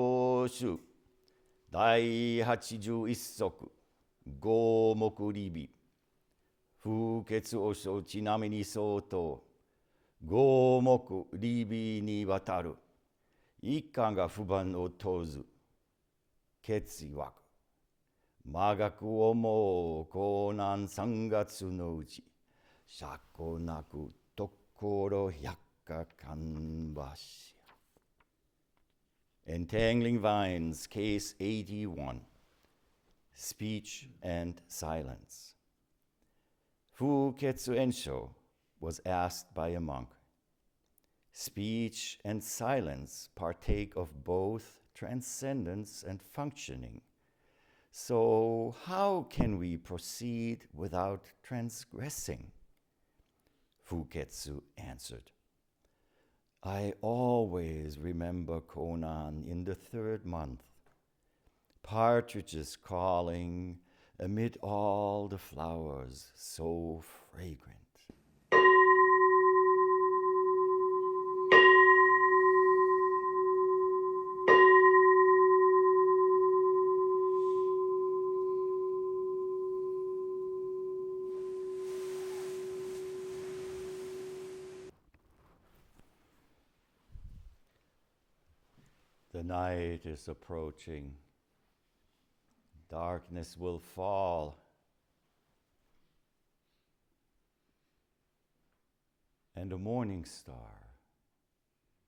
上集第81則合目理美風穴を生ちなみに相当合目理美にわたる一貫が不番を問ず決意枠魔学をも高難3月のうち釈光なくところ百科間橋Entangling Vines, Case 81, Speech and Silence. Fuketsu Ensho was asked by a monk. Speech and silence partake of both transcendence and functioning. So how can we proceed without transgressing? Fuketsu answered. I always remember Konan in the 3rd month, partridges calling amid all the flowers so fragrant. The night is approaching. Darkness will fall. And a morning star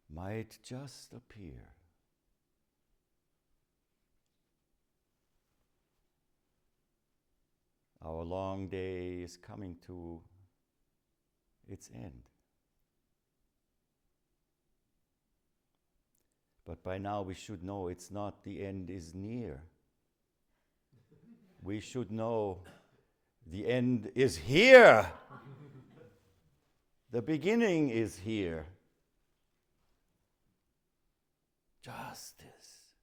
might just appear. Our long day is coming to its end. But by now we should know it's not the end is near. We should know the end is here. The beginning is here. Justice.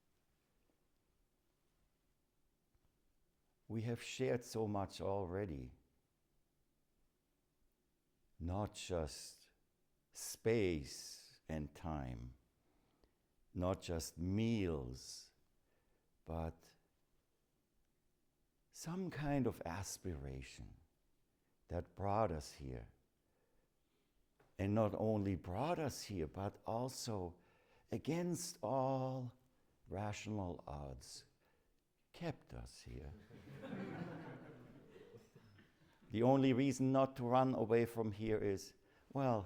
We have shared so much already. Not just space and time. Not just meals, but some kind of aspiration that brought us here. And not only brought us here, but also against all rational odds, kept us here. The only reason not to run away from here is, well,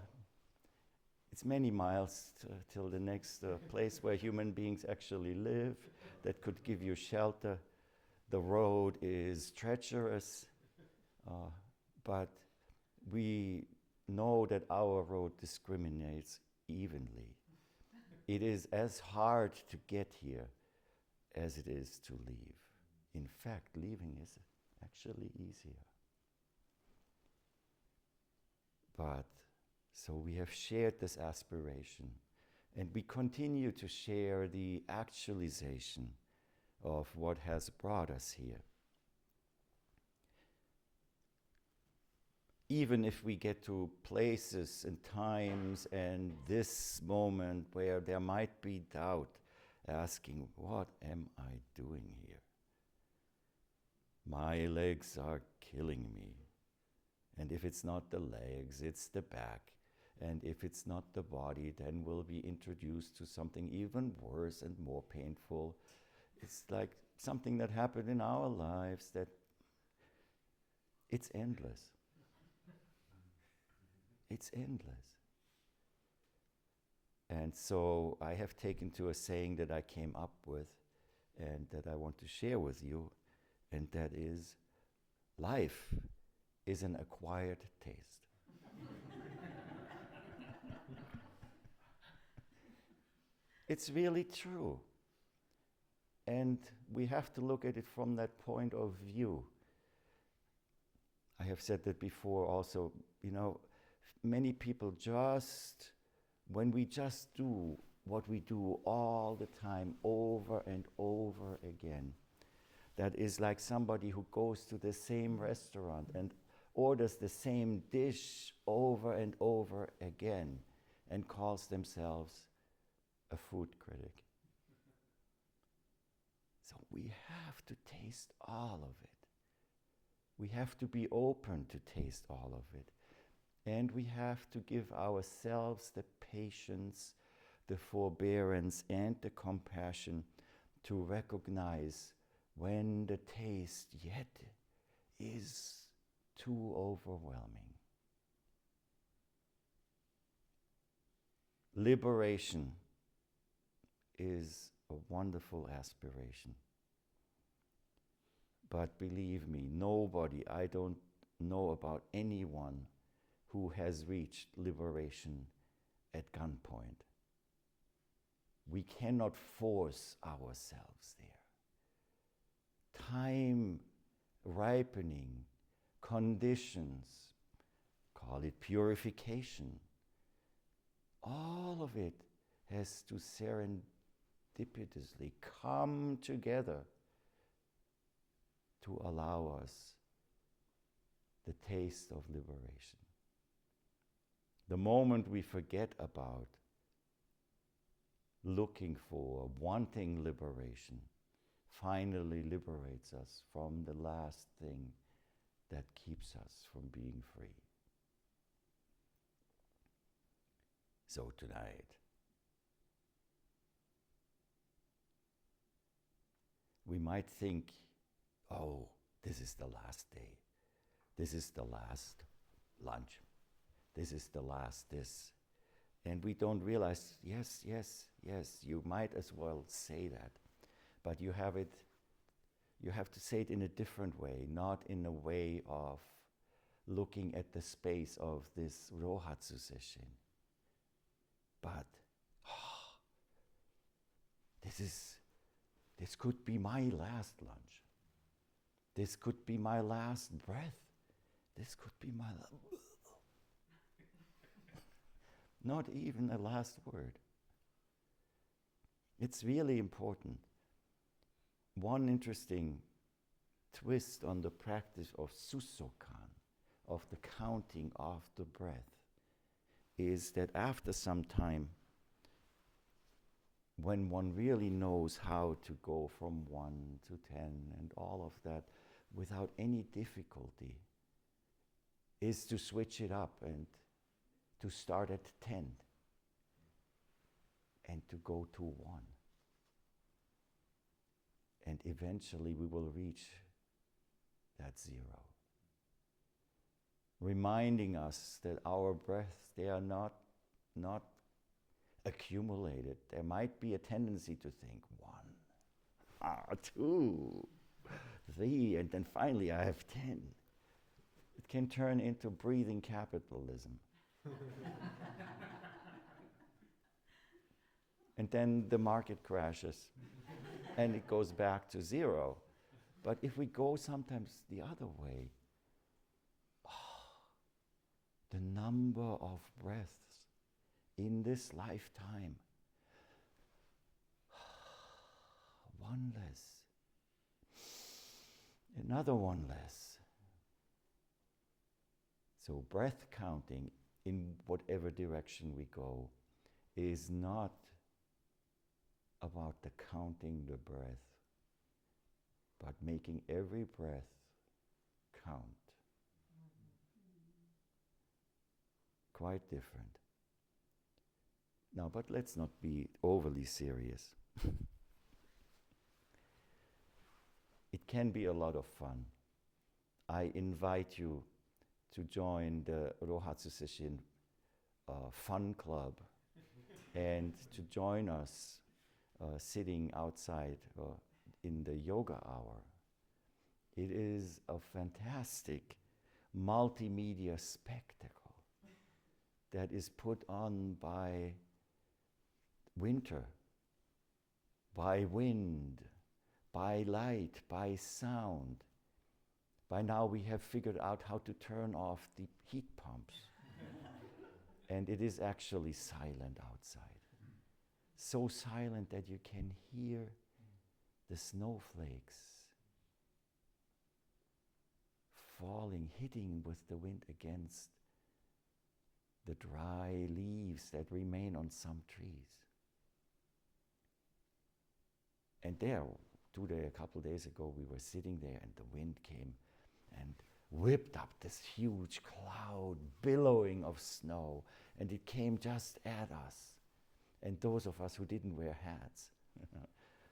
it's many miles till the next place where human beings actually live that could give you shelter. The road is treacherous, but we know that our road discriminates evenly. It is as hard to get here as it is to leave. In fact, leaving is actually easier. But so we have shared this aspiration, and we continue to share the actualization of what has brought us here. Even if we get to places and times and this moment where there might be doubt, asking, what am I doing here? My legs are killing me. And if it's not the legs, it's the back. And if it's not the body, then we'll be introduced to something even worse and more painful. It's like something that happened in our lives that it's endless. It's endless. And so I have taken to a saying that I came up with and that I want to share with you, and that is, life is an acquired taste. It's really true. And we have to look at it from that point of view. I have said that before also, many people when we just do what we do all the time, over and over again, that is like somebody who goes to the same restaurant and orders the same dish over and over again and calls themselves a food critic. we have to taste all of it. We have to be open to taste all of it. And we have to give ourselves the patience, the forbearance, and the compassion to recognize when the taste yet is too overwhelming. Liberation is a wonderful aspiration. But believe me, I don't know about anyone who has reached liberation at gunpoint. We cannot force ourselves there. Time, ripening, conditions, call it purification, all of it has to serendipitously come together to allow us the taste of liberation. The moment we forget about looking for, wanting liberation, finally liberates us from the last thing that keeps us from being free. So tonight, we might think, oh, this is the last day. This is the last lunch. This is the last this. And we don't realize, yes, you might as well say that. But you have to say it in a different way, not in a way of looking at the space of this Rohatsu Sesshin. But, this could be my last lunch. This could be my last breath. This could be my not even a last word. It's really important. One interesting twist on the practice of susokan, of the counting of the breath, is that after some time, when one really knows how to go from 1 to 10 and all of that without any difficulty, is to switch it up and to start at 10 and to go to 1. And eventually we will reach that 0. Reminding us that our breaths, they are not accumulated. There might be a tendency to think 1, 2, 3, and then finally I have 10. It can turn into breathing capitalism. And then the market crashes and it goes back to 0. But if we go sometimes the other way, the number of breaths in this lifetime, 1 less, another 1 less. So breath counting in whatever direction we go is not about the counting the breath, but making every breath count. Quite different. Now, but let's not be overly serious. It can be a lot of fun. I invite you to join the Rohatsu Sesshin fun club and to join us sitting outside in the yoga hour. It is a fantastic multimedia spectacle that is put on by winter, by wind, by light, by sound. By now we have figured out how to turn off the heat pumps. And it is actually silent outside. So silent that you can hear the snowflakes falling, hitting with the wind against the dry leaves that remain on some trees. And there, a couple days ago, we were sitting there and the wind came and whipped up this huge cloud billowing of snow, and it came just at us. And those of us who didn't wear hats,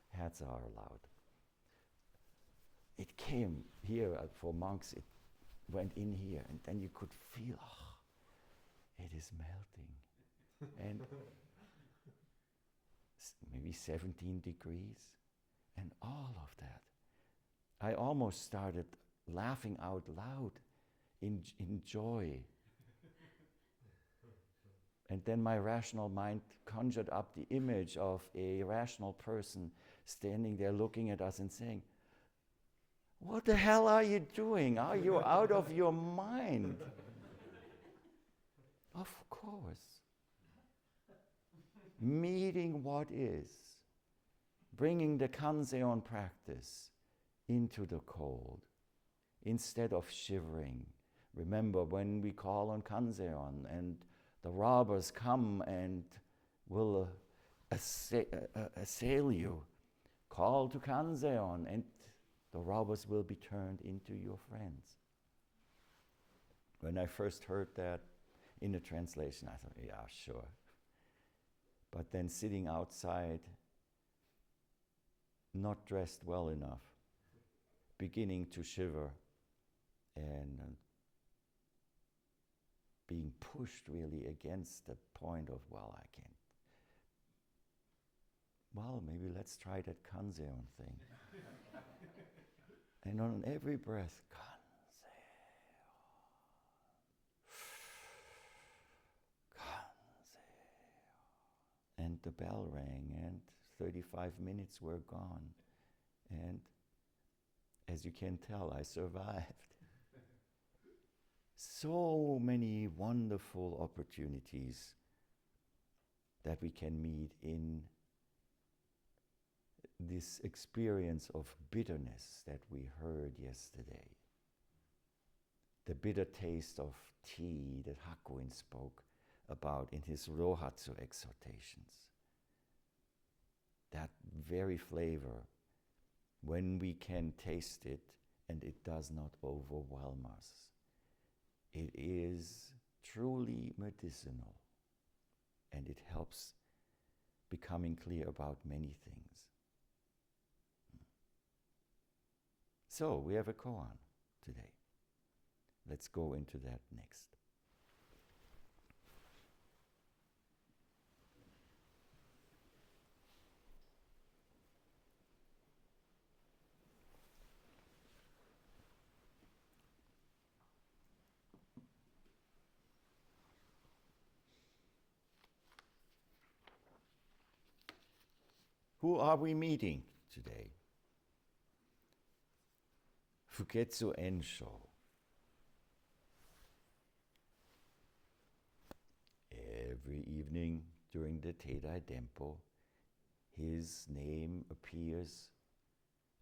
hats are allowed. It came here for monks, it went in here, and then you could feel, it is melting. And maybe 17 degrees, and all of that. I almost started laughing out loud in joy. And then my rational mind conjured up the image of a rational person standing there looking at us and saying, "What the hell are you doing? Are you out of your mind?" Of course. Meeting what is, bringing the Kanzeon practice into the cold instead of shivering. Remember when we call on Kanzeon and the robbers come and will assail you, call to Kanzeon and the robbers will be turned into your friends. When I first heard that in the translation, I thought, yeah, sure. But then sitting outside, not dressed well enough, beginning to shiver and being pushed really against the point of, well, I can't. Well, maybe let's try that Kanzeon thing. And on every breath, and the bell rang, and 35 minutes were gone. And as you can tell, I survived. So many wonderful opportunities that we can meet in this experience of bitterness that we heard yesterday. The bitter taste of tea that Hakuin spoke about in his Rohatsu exhortations. That very flavor, when we can taste it and it does not overwhelm us, it is truly medicinal and it helps becoming clear about many things. So we have a koan today. Let's go into that next. Who are we meeting today? Fuketsu Ensho. Every evening during the Teidai Dempo, his name appears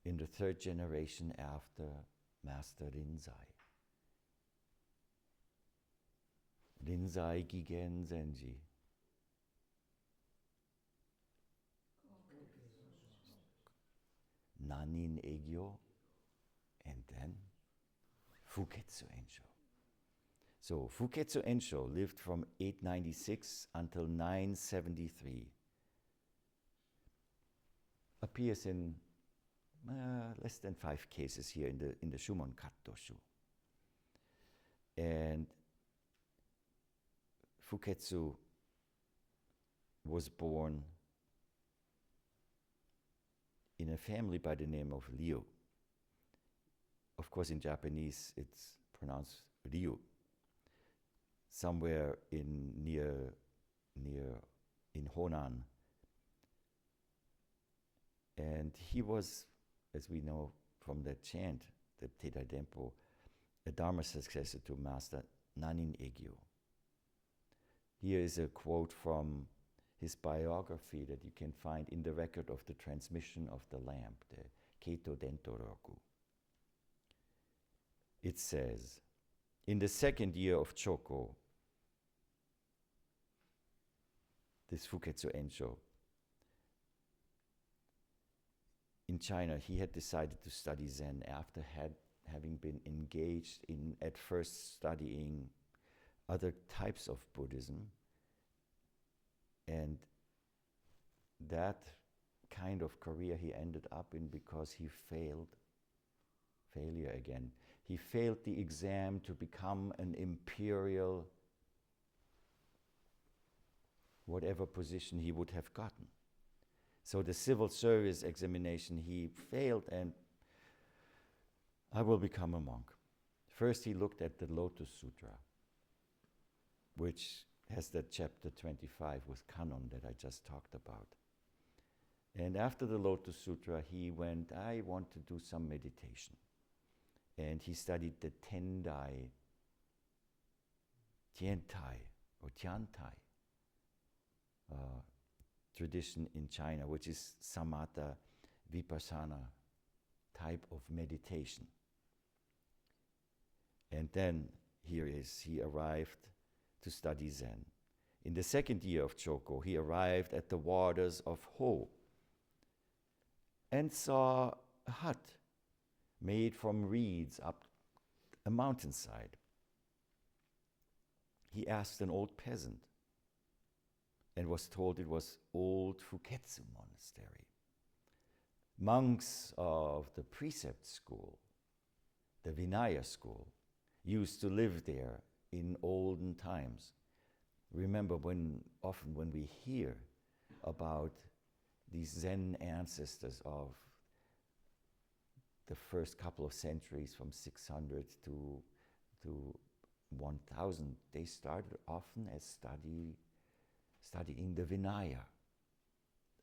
in the third generation after Master Rinzai. Rinzai Gigen Zenji. Nanin Egyo, and then Fuketsu Ensho. So Fuketsu Ensho lived from 896 until 973. Appears in less than 5 cases here in the Shumon Kattoshu. And Fuketsu was born in a family by the name of Ryu. Of course, in Japanese, it's pronounced Ryu. Somewhere near in Honan. And he was, as we know from the chant, the Teidai Dempo, a Dharma successor to Master Nanin Egyo. Here is a quote from his biography that you can find in the record of the transmission of the lamp, the Keito Dentoroku. It says, in the second year of Choko, this Fuketsu Ensho, in China, he had decided to study Zen after having been engaged in, at first, studying other types of Buddhism. And that kind of career he ended up in because he failure again. He failed the exam to become an imperial, whatever position he would have gotten. So the civil service examination he failed, and I will become a monk. First he looked at the Lotus Sutra, which has that chapter 25 with Kanon that I just talked about. And after the Lotus Sutra, he went, I want to do some meditation. And he studied the Tiantai or Tiantai tradition in China, which is samatha vipassana type of meditation. And then he arrived to study Zen. In the second year of Choko, he arrived at the waters of Ho and saw a hut made from reeds up a mountainside. He asked an old peasant and was told it was old Fuketsu monastery. Monks of the precept school, the Vinaya school, used to live there in olden times. Remember, often when we hear about these Zen ancestors of the first couple of centuries, from 600 to 1000, they started often as studying the Vinaya.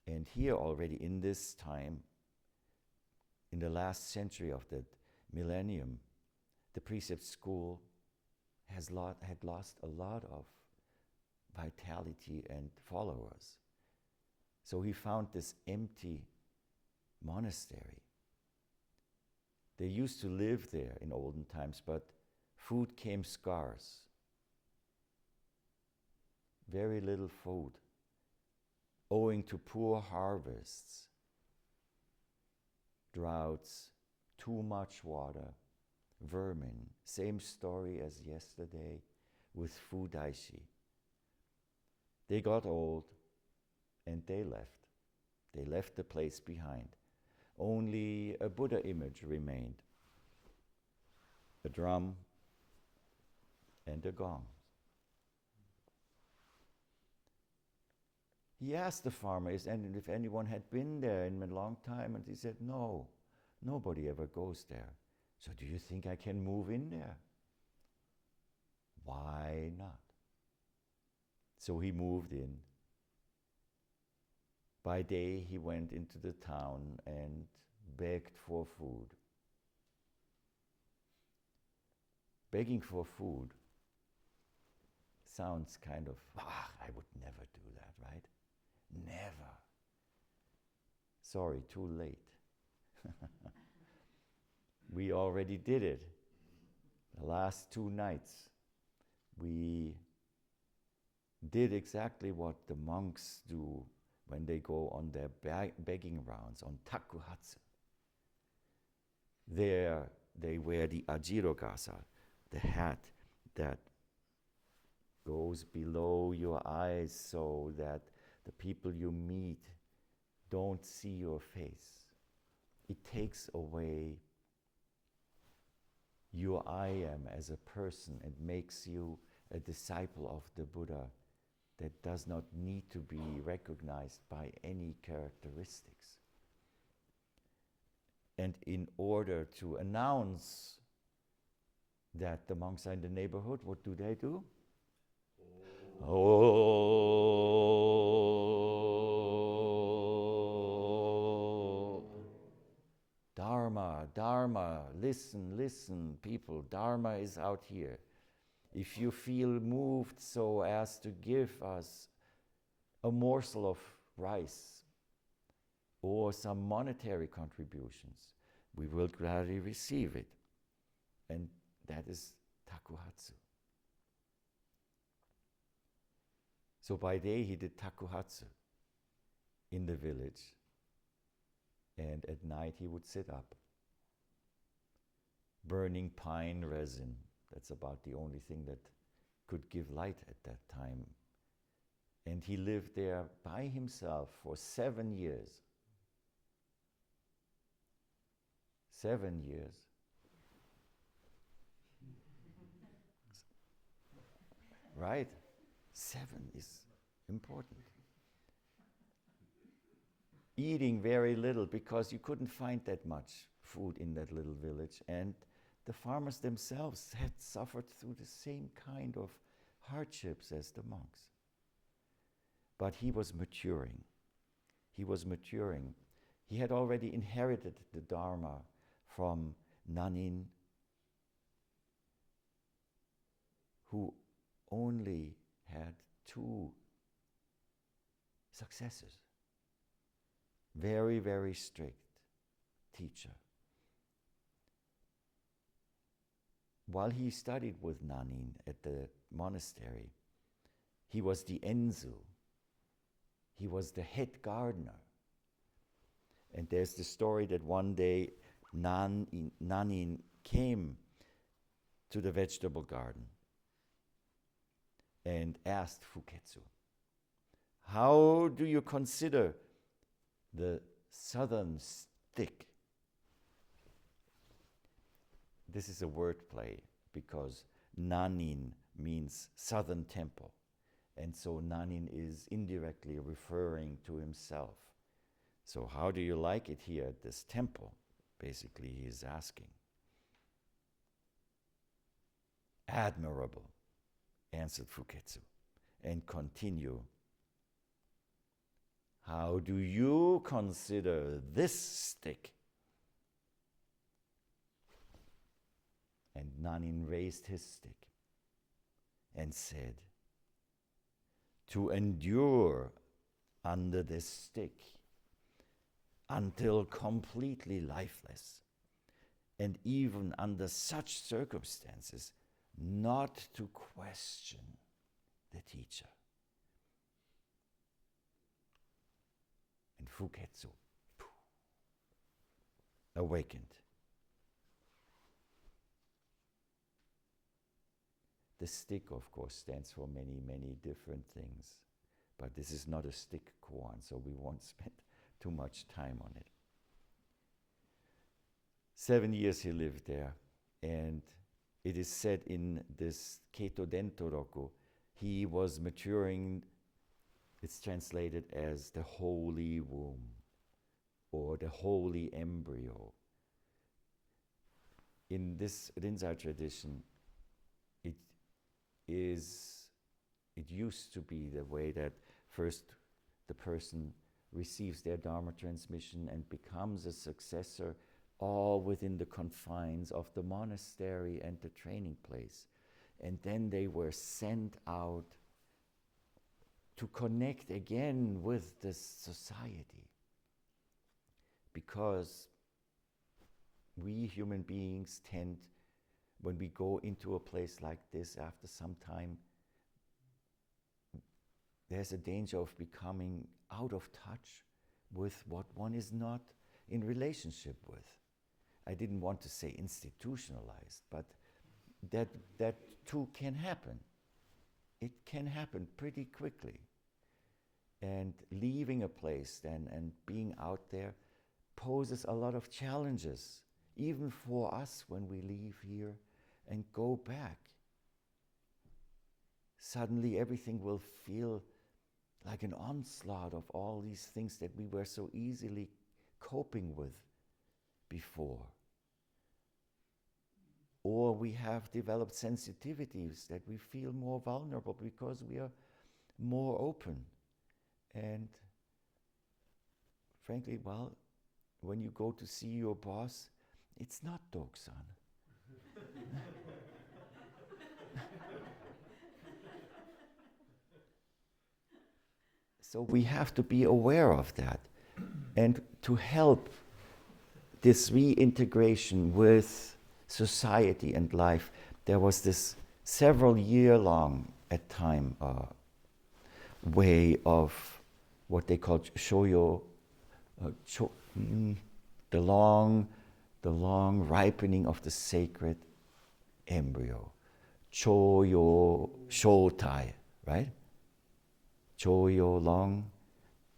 And here already in this time, in the last century of the millennium, the precept school had lost a lot of vitality and followers. So he found this empty monastery. They used to live there in olden times, but food came scarce. Very little food, owing to poor harvests, droughts, too much water, vermin. Same story as yesterday with Fudaishi. They got old and they left. They left the place behind. Only a Buddha image remained, a drum and a gong. He asked the farmer if anyone had been there in a long time, and he said, no, nobody ever goes there. So do you think I can move in there? Why not? So he moved in. By day, he went into the town and begged for food. Begging for food sounds kind of, I would never do that, right? Never. Sorry, too late. We already did it. The last 2 nights, we did exactly what the monks do when they go on their begging rounds, on takuhatsu. There they wear the ajirogasa, the hat that goes below your eyes so that the people you meet don't see your face. It takes away your I am as a person and makes you a disciple of the Buddha that does not need to be recognized by any characteristics. And in order to announce that the monks are in the neighborhood, what do they do? Oh. Dharma, Dharma, listen, listen, people, Dharma is out here. If you feel moved so as to give us a morsel of rice or some monetary contributions, we will gladly receive it. And that is takuhatsu. So by day he did takuhatsu in the village. And at night he would sit up, burning pine resin. That's about the only thing that could give light at that time. And he lived there by himself for 7 years. 7 years. Right? 7 is important. Eating very little because you couldn't find that much food in that little village, and the farmers themselves had suffered through the same kind of hardships as the monks. But he was maturing. He was maturing. He had already inherited the Dharma from Nanin, who only had 2 successors. Very, very strict teacher. While he studied with Nanin at the monastery, he was the Enzu. He was the head gardener. And there's the story that one day Nanin came to the vegetable garden and asked Fuketsu, "How do you consider the southern stick?" This is a wordplay because Nanin means southern temple. And so Nanin is indirectly referring to himself. So how do you like it here at this temple? Basically, he is asking. "Admirable," answered Fuketsu, and continue. "How do you consider this stick?" And Nanin raised his stick and said, "To endure under this stick until completely lifeless, and even under such circumstances, not to question the teacher." And Fuketsu awakened. The stick, of course, stands for many, many different things. But this is not a stick koan, so we won't spend too much time on it. 7 years he lived there, and it is said in this Keito Dentoroku, he was maturing. It's translated as the holy womb or the holy embryo. In this Rinzai tradition, it used to be the way that first the person receives their Dharma transmission and becomes a successor, all within the confines of the monastery and the training place. And then they were sent out to connect again with the society. Because we human beings tend, when we go into a place like this after some time, there's a danger of becoming out of touch with what one is not in relationship with. I didn't want to say institutionalized, but that too can happen. It can happen pretty quickly. And leaving a place then and being out there poses a lot of challenges, even for us when we leave here and go back. Suddenly everything will feel like an onslaught of all these things that we were so easily coping with before. Or we have developed sensitivities that we feel more vulnerable because we are more open. And frankly, well, when you go to see your boss, it's not Doksan. So we have to be aware of that. And to help this reintegration with society and life, there was this several year long at time way of what they called shoyo, the long ripening of the sacred embryo. Choyo shotai, right? Choyo, long,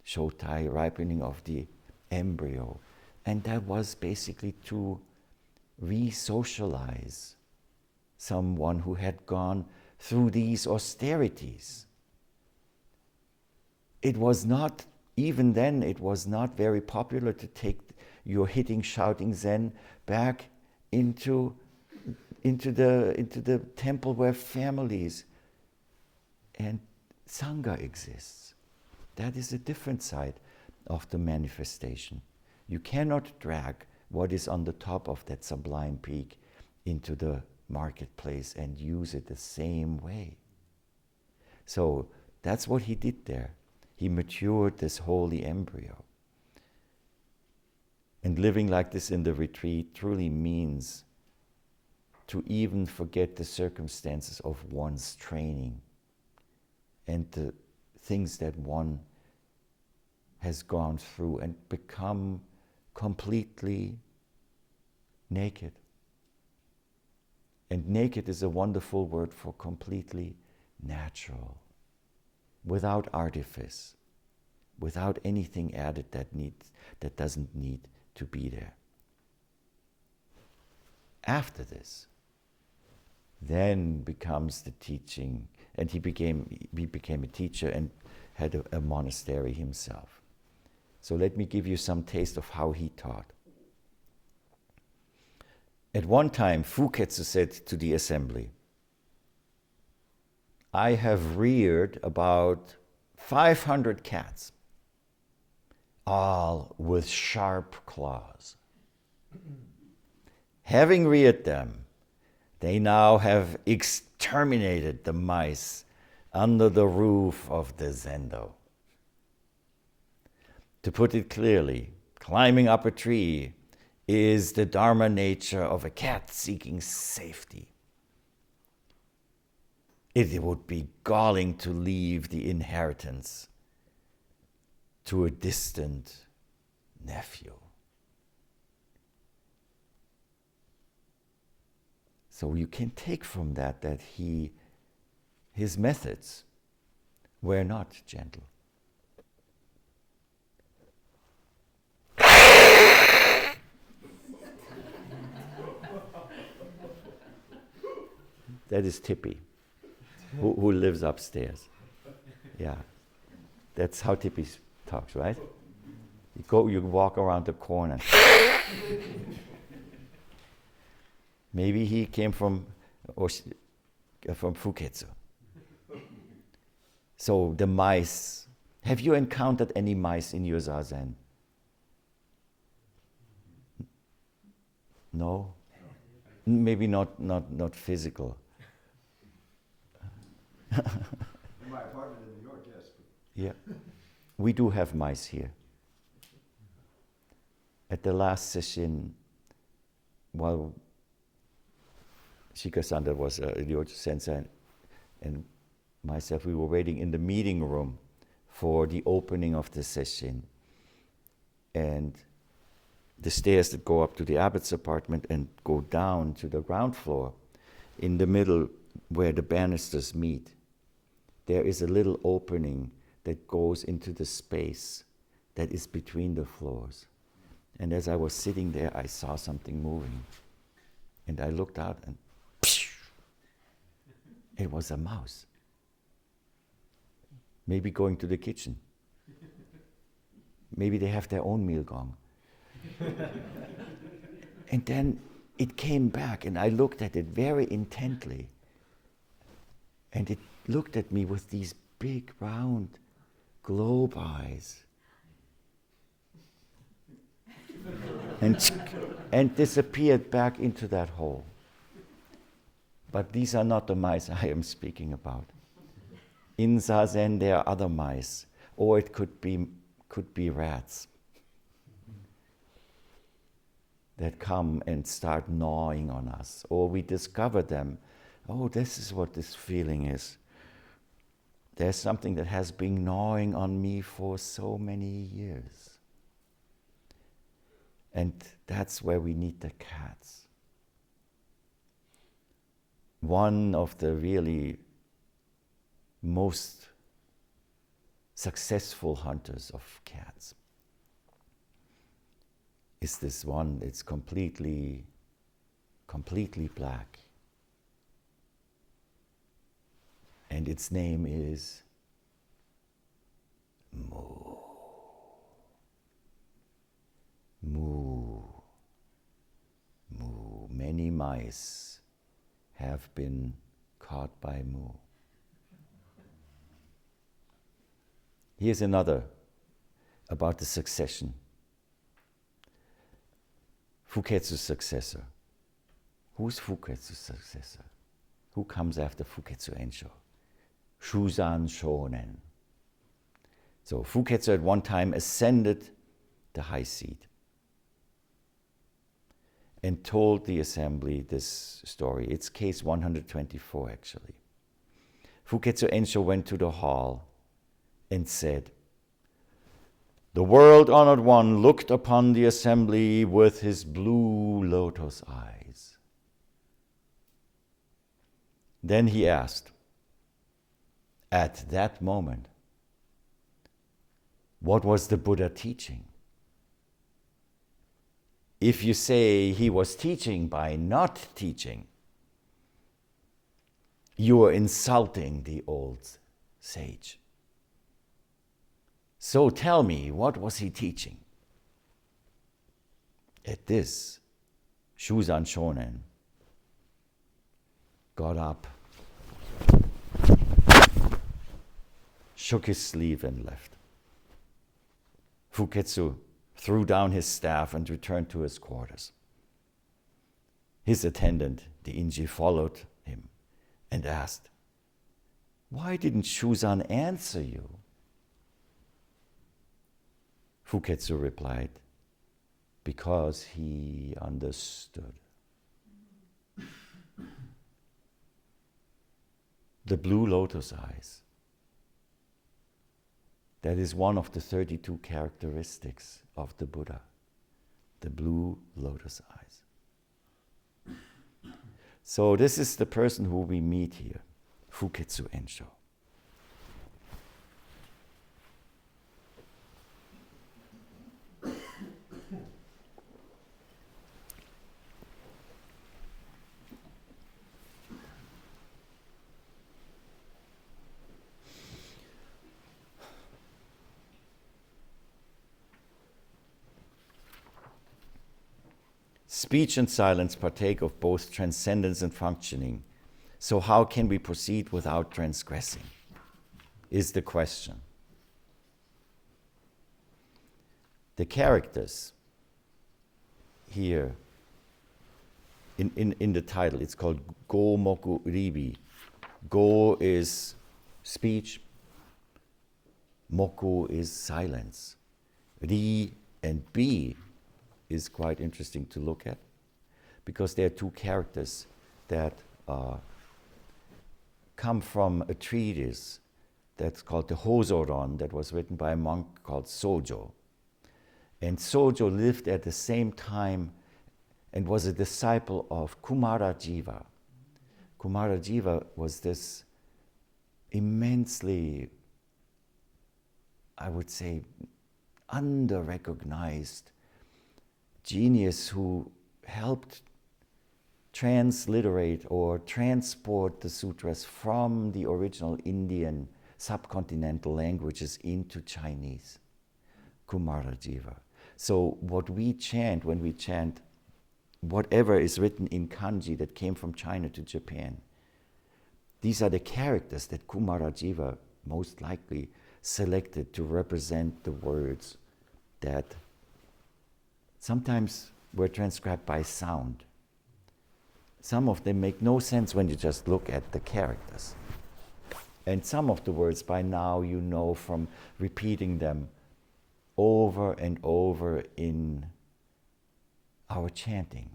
shotai, ripening of the embryo. And that was basically to re-socialize someone who had gone through these austerities. It was not, even then, it was not very popular to take your hitting, shouting Zen back into the temple where families and Sangha exists. That is a different side of the manifestation. You cannot drag what is on the top of that sublime peak into the marketplace and use it the same way. So that's what he did there. He matured this holy embryo. And living like this in the retreat truly means to even forget the circumstances of one's training and the things that one has gone through and become completely naked. And naked is a wonderful word for completely natural, without artifice, without anything added that doesn't need to be there. After this, then becomes the teaching, and he became a teacher and had a monastery himself. So let me give you some taste of how he taught. At one time, Fuketsu said to the assembly, I have reared about 500 cats, all with sharp claws. Having reared them, they now have exterminated the mice under the roof of the zendo. To put it clearly, climbing up a tree is the dharma nature of a cat seeking safety. It would be galling to leave the inheritance to a distant nephew. So you can take from that his methods were not gentle. That is Tippy, who lives upstairs. Yeah, that's how Tippy talks, right? You walk around the corner. Maybe he came from Fuketsu. So the mice. Have you encountered any mice in your zazen? No? Maybe not physical. In my apartment in New York, yes. Yeah. We do have mice here. At the last session, while Shika-san was Ryoju Sensei and myself, we were waiting in the meeting room for the opening of the session. And the stairs that go up to the abbot's apartment and go down to the ground floor, in the middle where the banisters meet, there is a little opening that goes into the space that is between the floors. And as I was sitting there, I saw something moving. And I looked out and it was a mouse. Maybe going to the kitchen. Maybe they have their own meal gong. And then it came back and I looked at it very intently. And it looked at me with these big, round, globe eyes. And disappeared back into that hole. But these are not the mice I am speaking about. In Zazen there are other mice, or it could be rats that come and start gnawing on us, or we discover them. Oh, this is what this feeling is. There's something that has been gnawing on me for so many years. And that's where we need the cats. One of the really most successful hunters of cats is this one. It's completely black. And its name is Moo. Moo. Moo. Many mice have been caught by Moo. Here's another about the succession. Fuketsu's successor. Who's Fuketsu's successor? Who comes after Fuketsu Ensho? Shuzan Shonen. So Fuketsu at one time ascended the high seat and told the assembly this story. It's case 124 actually. Fuketsu Ensho went to the hall and said, "The world-honored one looked upon the assembly with his blue lotus eyes. Then he asked, at that moment, what was the Buddha teaching? If you say he was teaching by not teaching, you are insulting the old sage. So tell me, what was he teaching?" At this, Shuzan Shonen got up, shook his sleeve and left. Fuketsu threw down his staff and returned to his quarters. His attendant, the Inji, followed him and asked, "Why didn't Shuzan answer you?" Fuketsu replied, "Because he understood." The blue lotus eyes. That is one of the 32 characteristics of the Buddha. The blue lotus eyes. So this is the person who we meet here, Fuketsu Ensho. Speech and silence partake of both transcendence and functioning. So how can we proceed without transgressing? Is the question. The characters here in the title, it's called Go Moku Ribi. Go is speech, Moku is silence. Ri and Bi is quite interesting to look at because they are two characters that come from a treatise that's called the Hosoron that was written by a monk called Sojo. And Sojo lived at the same time and was a disciple of Kumarajiva. Kumarajiva was this immensely, I would say, under-recognized genius who helped transliterate or transport the sutras from the original Indian subcontinental languages into Chinese. Kumarajiva. So what we chant when we chant whatever is written in kanji that came from China to Japan, these are the characters that Kumarajiva most likely selected to represent the words that sometimes were transcribed by sound. Some of them make no sense when you just look at the characters. And some of the words by now you know from repeating them over and over in our chanting.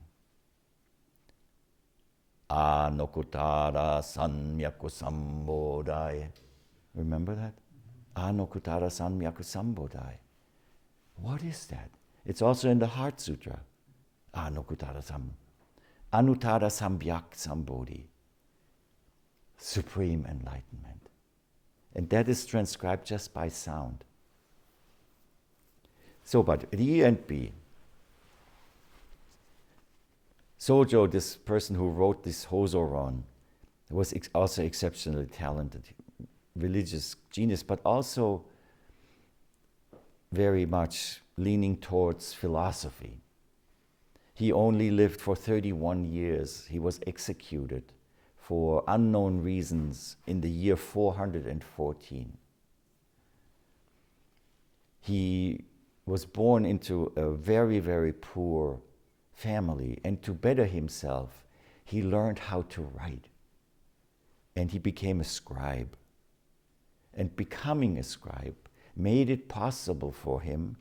Anokutara Sanmyaku Sambodai. Remember that? Anokutara Sanmyaku Sambodai. What is that? It's also in the Heart Sutra. Anuttara Sambhyak Sambodhi. Supreme enlightenment. And that is transcribed just by sound. So, but Ri and Bi. Sojo, this person who wrote this Hosoron, was also exceptionally talented, religious genius, but also very much leaning towards philosophy. He only lived for 31 years. He was executed for unknown reasons in the year 414. He was born into a very, very poor family, and to better himself, he learned how to write. And he became a scribe. And becoming a scribe made it possible for him,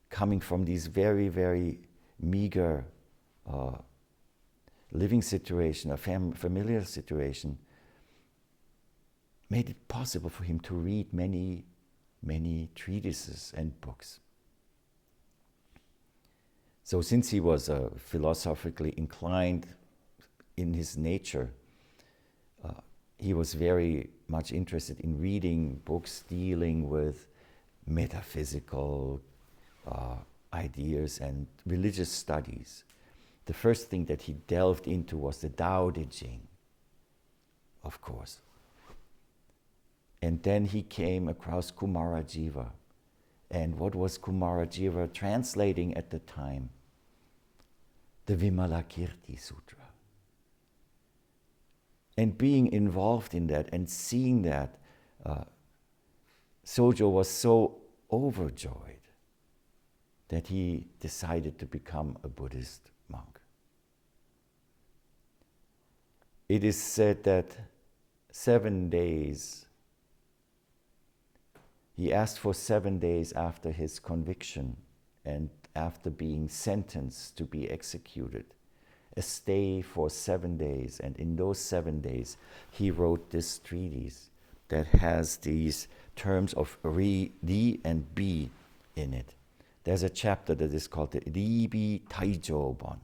coming from these very, very meager living situation, a familiar situation, made it possible for him to read many, many treatises and books. So since he was philosophically inclined in his nature, he was very much interested in reading books dealing with metaphysical ideas and religious studies. The first thing that he delved into was the Tao Te Ching, of course. And then he came across Kumarajiva. And what was Kumarajiva translating at the time? The Vimalakirti Sutra. And being involved in that and seeing that, Sojo was so overjoyed that he decided to become a Buddhist monk. It is said that 7 days, he asked for 7 days after his conviction and after being sentenced to be executed, a stay for 7 days. And in those 7 days, he wrote this treatise that has these terms of Ri and Bi in it. There's a chapter that is called the Ri-Bi Taijobon.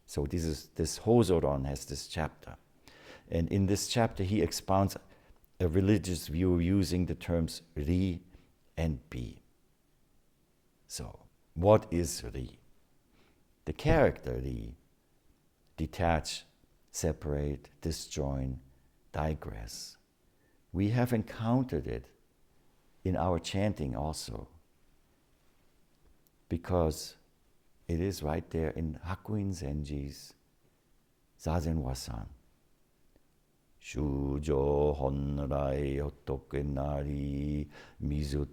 So this Hosoron has this chapter. And in this chapter, he expounds a religious view using the terms Ri and Bi. So, what is Ri? The character Ri: detach, separate, disjoin, digress. We have encountered it in our chanting also, because it is right there in Hakuin Zenji's Zazen Wasan. Shujo honrai hotoke nari, mizu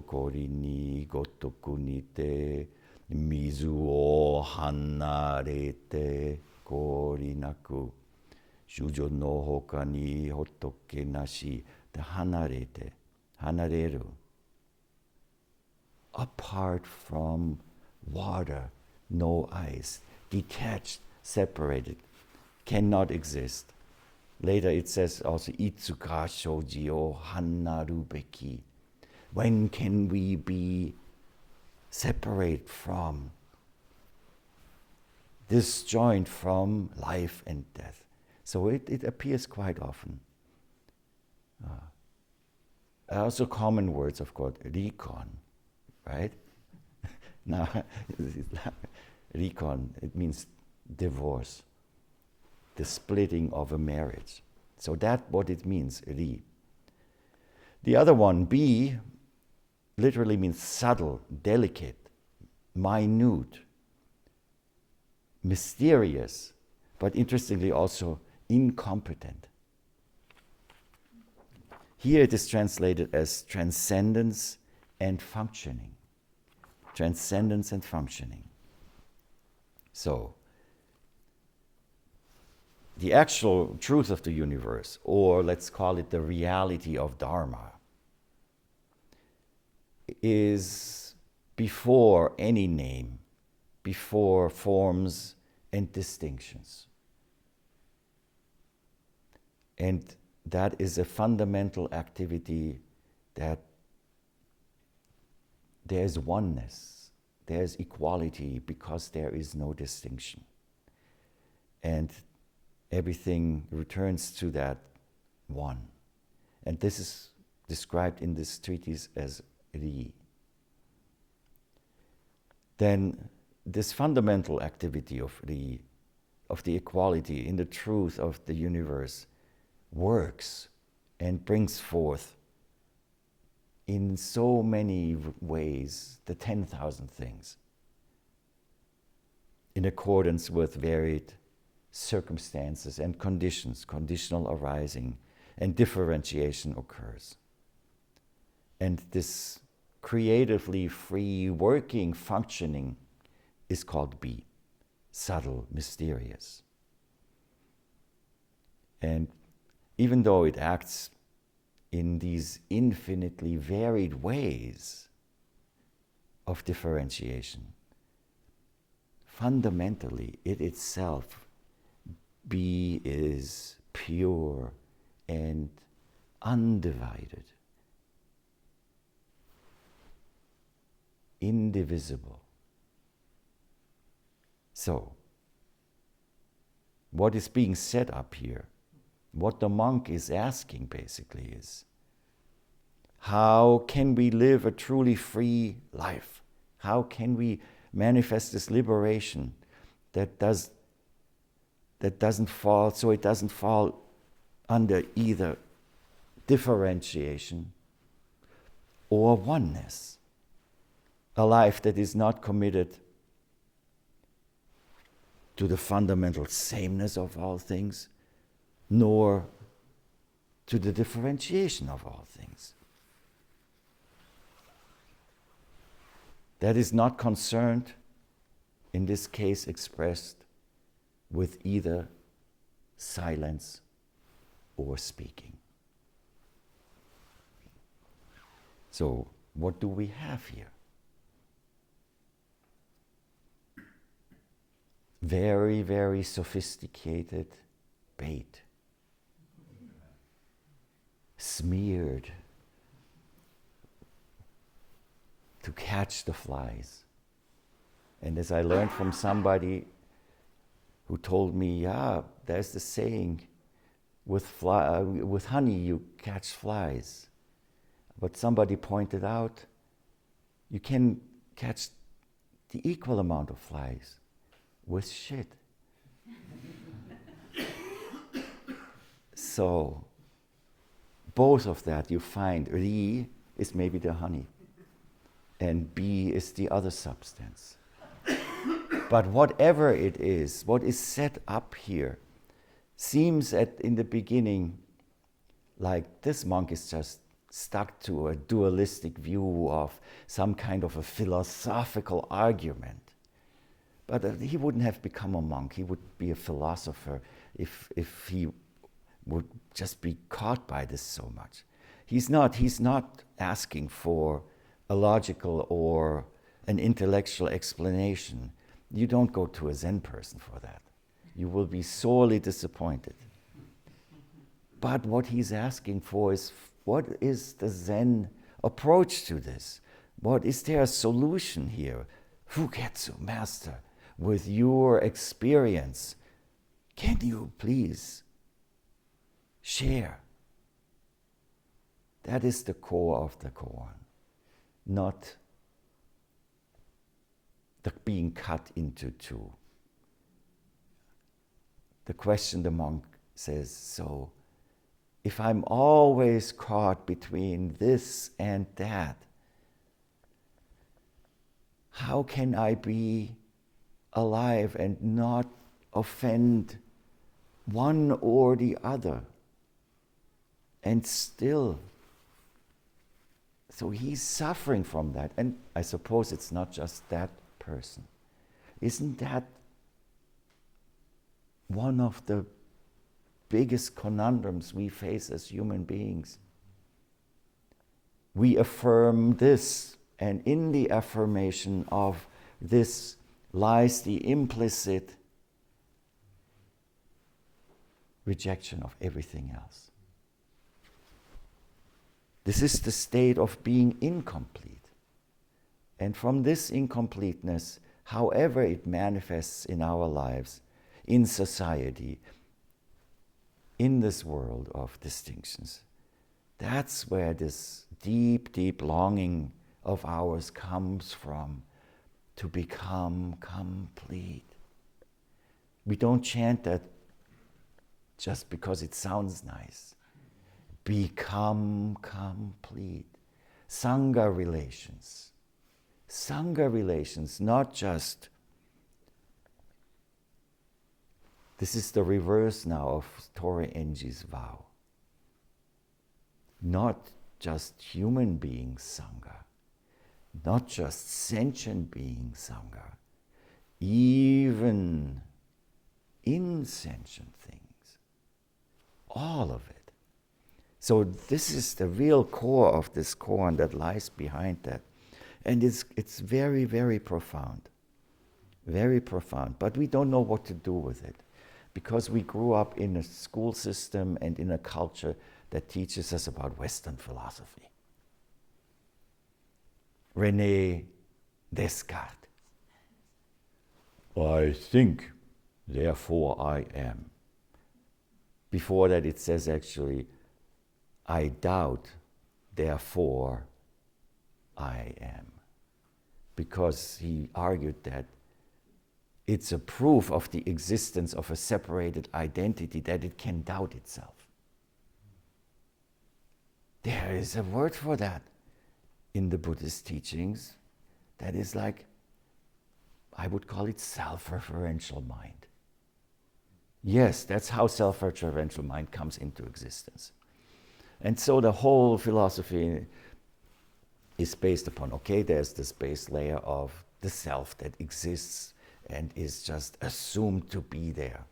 kori ni gotoku nite, mizu o hanarete kori naku, shujo no hoka ni hotoke nashi, the hanarete, hanareru. Apart from water, no ice, detached, separated, cannot exist. Later it says also, Itsuka shoji o hanaru beki. When can we be separate from, disjoined from life and death? So it appears quite often. Also common words, of course, rikon, right? Now, rikon, it means divorce, the splitting of a marriage. So that's what it means, ri. The other one, bi, literally means subtle, delicate, minute, mysterious, but interestingly also incompetent. Here it is translated as transcendence and functioning. Transcendence and functioning. So, the actual truth of the universe, or let's call it the reality of Dharma, is before any name, before forms and distinctions. And that is a fundamental activity, that there's oneness, there's equality because there is no distinction. And everything returns to that one. And this is described in this treatise as Ri. Then this fundamental activity of Ri, of the equality in the truth of the universe, works and brings forth in so many ways the 10,000 things in accordance with varied circumstances and conditions. Conditional arising and differentiation occurs. And this creatively free working, functioning is called Be, subtle, mysterious. And even though it acts in these infinitely varied ways of differentiation, fundamentally it itself, Be, is pure and undivided, indivisible. So, what is being set up here, what the monk is asking basically is, how can we live a truly free life? How can we manifest this liberation that doesn't fall, so it doesn't fall under either differentiation or oneness? A life that is not committed to the fundamental sameness of all things, nor to the differentiation of all things. That is not concerned, in this case expressed, with either silence or speaking. So, what do we have here? Very, very sophisticated bait, smeared to catch the flies. And as I learned from somebody who told me, there's the saying, with honey you catch flies. But somebody pointed out, you can catch the equal amount of flies with shit. So, both of that you find. Ri is maybe the honey, and Be is the other substance. But whatever it is, what is set up here, seems in the beginning like this monk is just stuck to a dualistic view of some kind of a philosophical argument. But he wouldn't have become a monk. He would be a philosopher if he would just be caught by this so much. He's not asking for a logical or an intellectual explanation. You don't go to a Zen person for that. You will be sorely disappointed. But what he's asking for is, what is the Zen approach to this? What is there a solution here? Fugetsu, master, with your experience, can you please share? That is the core of the koan, not the being cut into two. The question the monk says, so if I'm always caught between this and that, how can I be alive and not offend one or the other? And still, so he's suffering from that. And I suppose it's not just that person. Isn't that one of the biggest conundrums we face as human beings? We affirm this, and in the affirmation of this lies the implicit rejection of everything else. This is the state of being incomplete. And from this incompleteness, however it manifests in our lives, in society, in this world of distinctions, that's where this deep, deep longing of ours comes from, to become complete. We don't chant that just because it sounds nice. Become complete. Sangha relations. Sangha relations, not just, this is the reverse now of Tora Enji's vow. Not just human beings Sangha, not just sentient beings Sangha, even insentient things. All of it. So this is the real core of this koan that lies behind that. And it's very, very profound. Very profound. But we don't know what to do with it, because we grew up in a school system and in a culture that teaches us about Western philosophy. René Descartes. I think, therefore I am. Before that it says actually, I doubt, therefore I am. Because he argued that it's a proof of the existence of a separated identity that it can doubt itself. There is a word for that in the Buddhist teachings that is like, I would call it self-referential mind. Yes, that's how self-referential mind comes into existence. And so the whole philosophy is based upon, okay, there's this base layer of the self that exists and is just assumed to be there.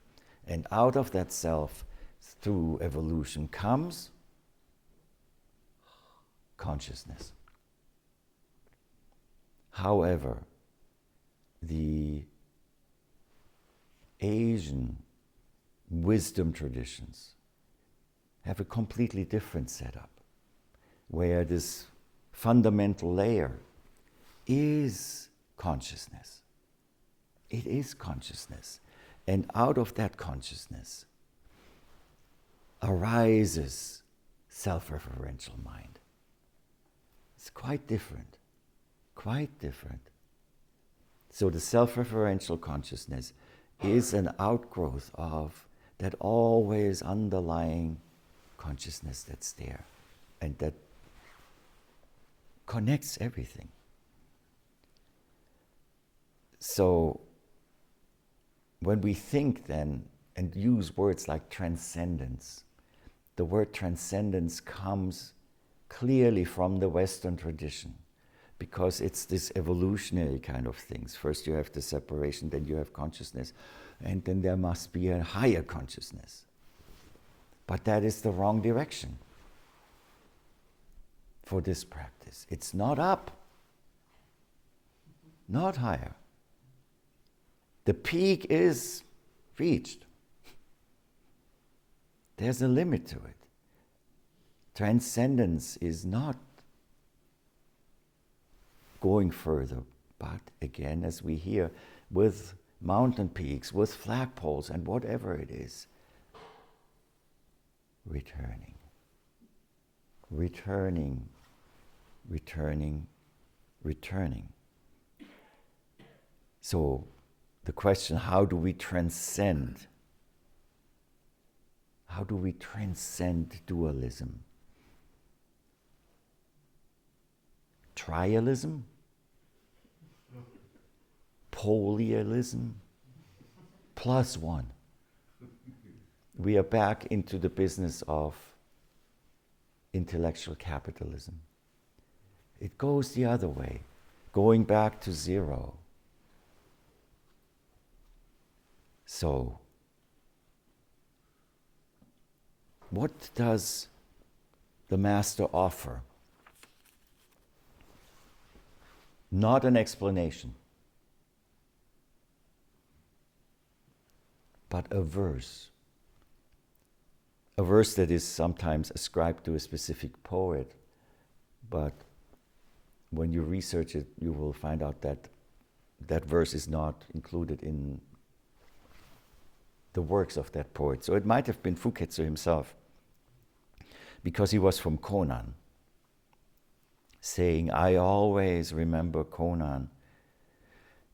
And out of that self, through evolution, comes consciousness. However, the Asian wisdom traditions have a completely different setup, where this fundamental layer is consciousness. It is consciousness. And out of that consciousness arises self-referential mind. It's quite different. Quite different. So the self-referential consciousness is an outgrowth of that always underlying consciousness that's there and that connects everything. So when we think then and use words like transcendence, the word transcendence comes clearly from the Western tradition, because it's this evolutionary kind of things. First you have the separation, then you have consciousness, and then there must be a higher consciousness. But that is the wrong direction for this practice. It's not up, not higher. The peak is reached. There's a limit to it. Transcendence is not going further, but again, as we hear, with mountain peaks, with flagpoles, and whatever it is, returning, returning, returning, returning. So the question, how do we transcend? How do we transcend dualism? Trialism? Polyalism? Plus one. We are back into the business of intellectual capitalism. It goes the other way, going back to zero. So, what does the Master offer? Not an explanation, but a verse. A verse that is sometimes ascribed to a specific poet, but when you research it, you will find out that that verse is not included in the works of that poet. So it might have been Fuketsu himself, because he was from Konan, saying, I always remember Konan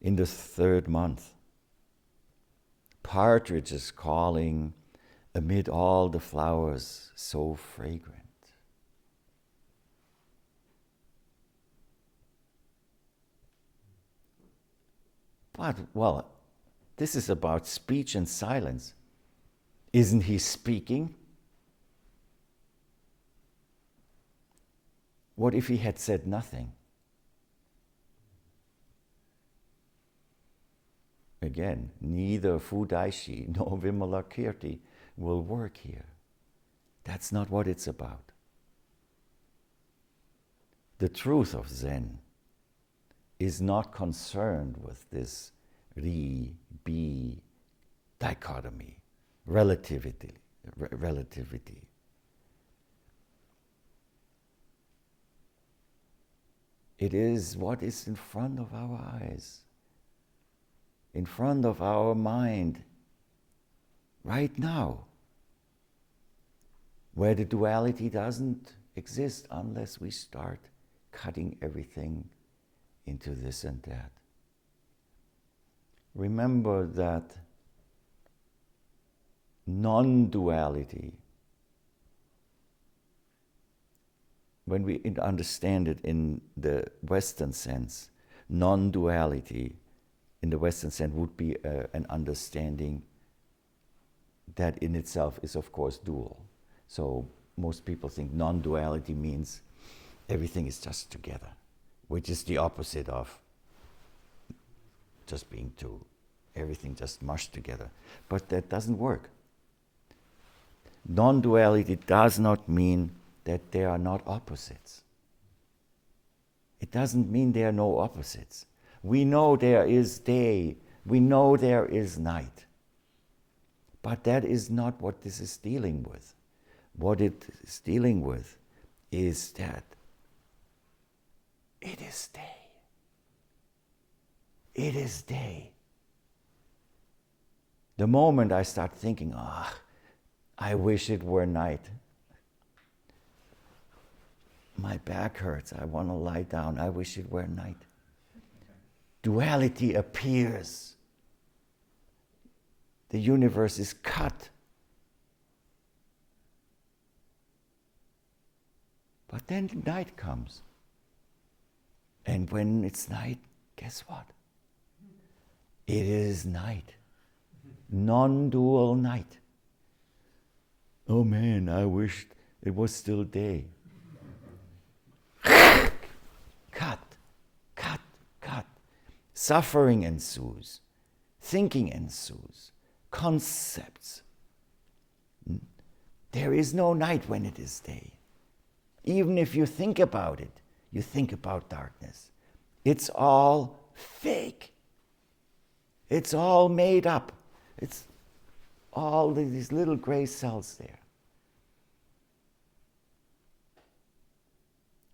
in the third month. Partridges calling amid all the flowers so fragrant. But, well, this is about speech and silence. Isn't he speaking? What if he had said nothing? Again, neither Fudaishi nor Vimalakirti will work here. That's not what it's about. The truth of Zen is not concerned with this Ri-Bi dichotomy, relativity. It is what is in front of our eyes, in front of our mind, right now, where the duality doesn't exist unless we start cutting everything into this and that. Remember that non-duality, when we understand it in the Western sense, non-duality in the Western sense would be an understanding that in itself is of course dual. So most people think non-duality means everything is just together, which is the opposite of just being two. Everything just mushed together. But that doesn't work. Non-duality does not mean that there are not opposites. It doesn't mean there are no opposites. We know there is day, we know there is night. But that is not what this is dealing with. What it is dealing with is that it is day. It is day. The moment I start thinking, I wish it were night. My back hurts, I want to lie down, I wish it were night. Duality appears. The universe is cut. But then night comes. And when it's night, guess what? It is night. Non-dual night. Oh man, I wished it was still day. Cut. Suffering ensues. Thinking ensues. Concepts. There is no night when it is day. Even if you think about it, you think about darkness. It's all fake. It's all made up. It's all these little gray cells there.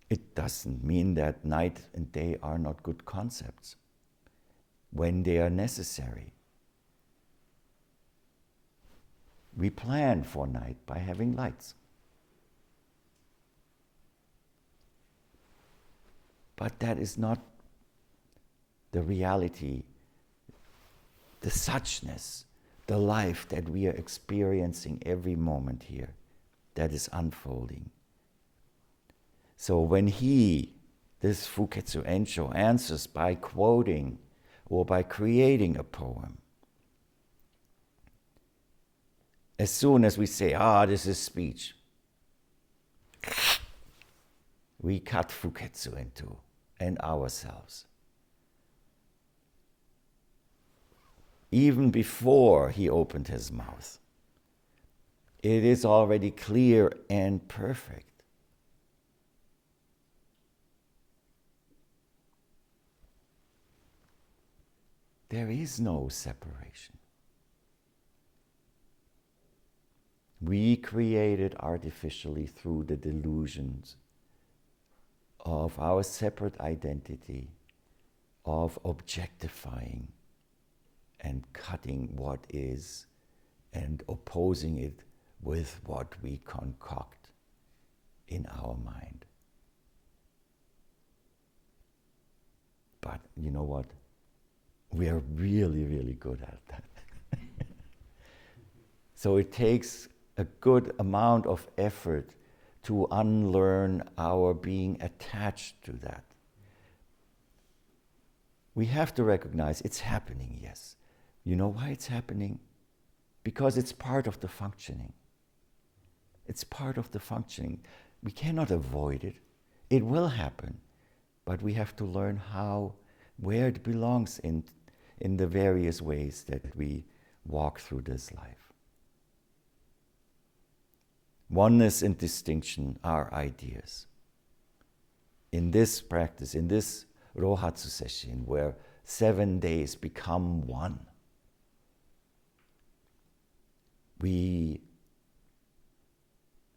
It doesn't mean that night and day are not good concepts when they are necessary. We plan for night by having lights. But that is not the reality, the suchness, the life that we are experiencing every moment here that is unfolding. So when this Fuketsu Ensho, answers by quoting or by creating a poem, as soon as we say, this is speech, we cut Fuketsu into and ourselves. Even before he opened his mouth, it is already clear and perfect. There is no separation. We create it artificially through the delusions of our separate identity, of objectifying and cutting what is and opposing it with what we concoct in our mind. But you know what? We are really, really good at that. So it takes a good amount of effort to unlearn our being attached to that. We have to recognize it's happening, yes. You know why it's happening? Because it's part of the functioning. It's part of the functioning. We cannot avoid it. It will happen. But we have to learn how, where it belongs in the various ways that we walk through this life. Oneness and distinction are ideas. In this practice, in this Rohatsu Sesshin, where 7 days become one, we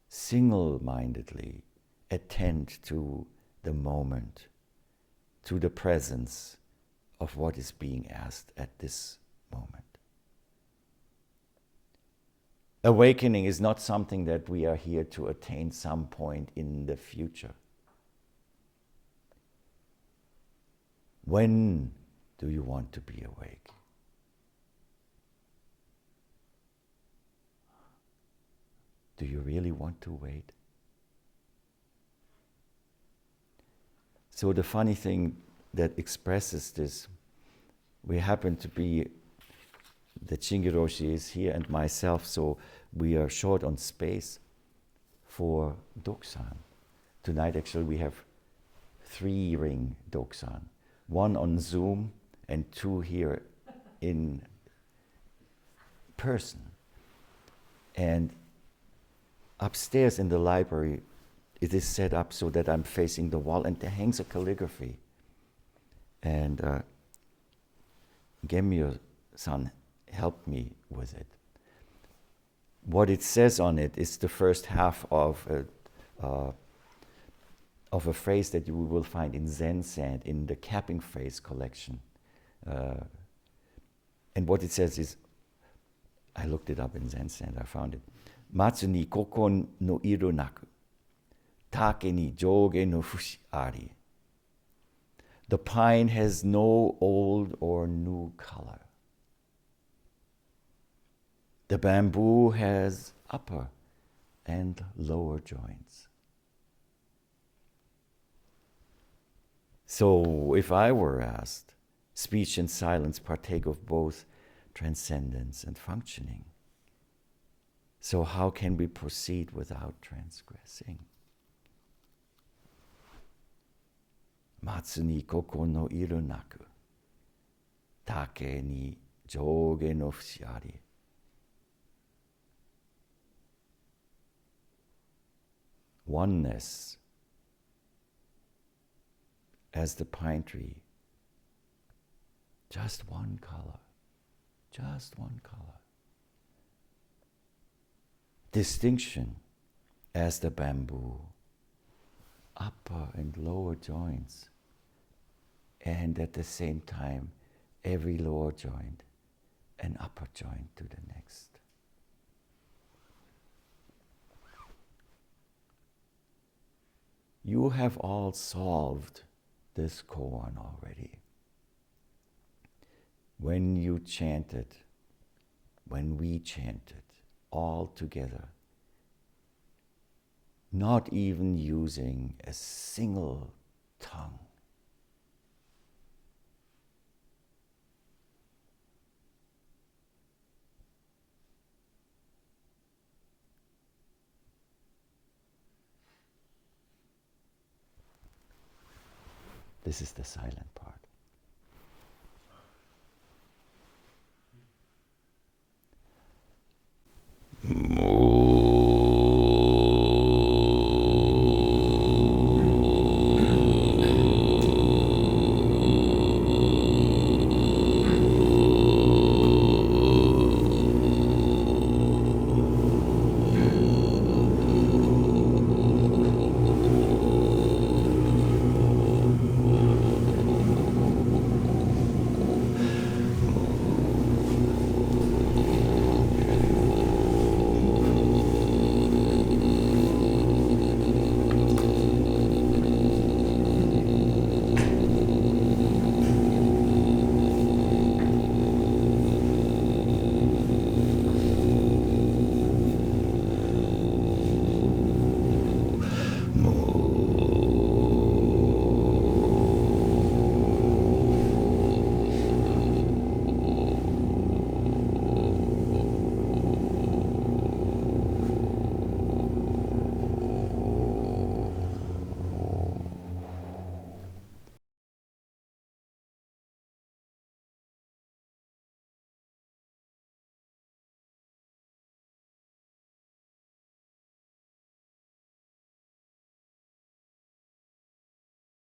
single-mindedly attend to the moment, to the presence of what is being asked at this moment. Awakening is not something that we are here to attain some point in the future. When do you want to be awake? Do you really want to wait? So the funny thing that expresses this, we happen to be, the Chingi Roshi is here and myself, so we are short on space for Doksan. Tonight actually we have 3-ring Doksan. 1 on Zoom and 2 here in person. And upstairs in the library, it is set up so that I'm facing the wall, and there hangs a calligraphy. And Gemyo-san helped me with it. What it says on it is the first half of a phrase that you will find in Zen Sand, in the Capping Phrase collection. And what it says is, I looked it up in Zen Sand, I found it. Matsu ni koko no iro naku, take ni joge no fushi ari. The pine has no old or new color. The bamboo has upper and lower joints. So if I were asked, speech and silence partake of both transcendence and functioning. So how can we proceed without transgressing? Matsu ni koko no iro naku, take ni joge no fushi ari. Oneness as the pine tree. Just one color. Just one color. Distinction as the bamboo. Upper and lower joints. And at the same time, every lower joint, an upper joint to the next. You have all solved this koan already. When you chanted, when we chanted, all together, not even using a single tongue. This is the silent part. Mo